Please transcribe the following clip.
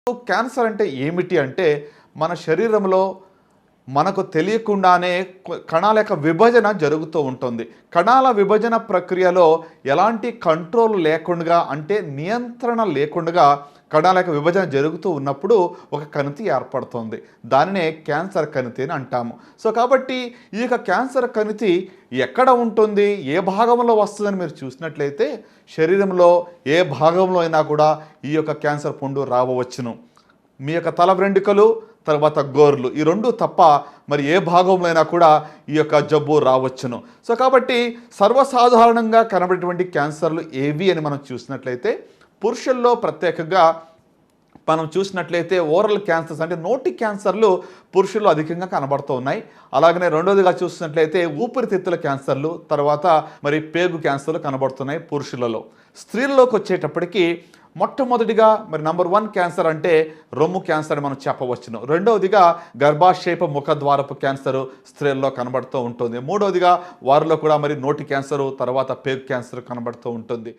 Cancer అంటే ఏమిటి అంటే మన శరీరంలో మనకు తెలియకుండానే కణాల యొక్క విభజన జరుగుతూ ఉంటుంది. కణాల విభజన ప్రక్రియలో ఎలాంటి కంట్రోల్ లేకుండా అంటే నియంత్రణ లేకుండా కణాల యొక్క విభజన జరుగుతూ ఉన్నప్పుడు ఒక కణితి ఏర్పడుతుంది. దానినే క్యాన్సర్ కణితి అని అంటాము. సో కాబట్టి ఈ యొక్క క్యాన్సర్ కణితి ఎక్కడ ఉంటుంది, ఏ భాగంలో వస్తుందని మీరు చూసినట్లయితే శరీరంలో ఏ భాగంలో అయినా కూడా ఈ యొక్క క్యాన్సర్ పుండు రావచ్చును. మీ యొక్క తల వెంట్రుకలు తర్వాత గోర్లు ఈ రెండు తప్ప మరి ఏ భాగంలో అయినా కూడా ఈ యొక్క జబ్బు రావచ్చును. సో కాబట్టి సర్వసాధారణంగా కనబడేటువంటి క్యాన్సర్లు ఏవి అని మనం చూసినట్లయితే పురుషుల్లో ప్రత్యేకంగా మనం చూసినట్లయితే ఓరల్ క్యాన్సర్స్ అంటే నోటి క్యాన్సర్లు పురుషుల్లో అధికంగా కనబడుతూ ఉన్నాయి. అలాగనే రెండోదిగా చూసినట్లయితే ఊపిరితిత్తుల క్యాన్సర్లు, తర్వాత మరి పేగు క్యాన్సర్లు కనబడుతున్నాయి పురుషులలో. స్త్రీల్లోకి వచ్చేటప్పటికి మొట్టమొదటిగా మరి నంబర్ 1 క్యాన్సర్ అంటే రొమ్ము క్యాన్సర్ అని మనం చెప్పవచ్చును. రెండవదిగా గర్భాశయపు ముఖద్వారపు క్యాన్సర్ స్త్రీల్లో కనబడుతూ ఉంటుంది. మూడవదిగా వారిలో కూడా మరి నోటి క్యాన్సరు, తర్వాత పేగు క్యాన్సర్ కనబడుతూ ఉంటుంది.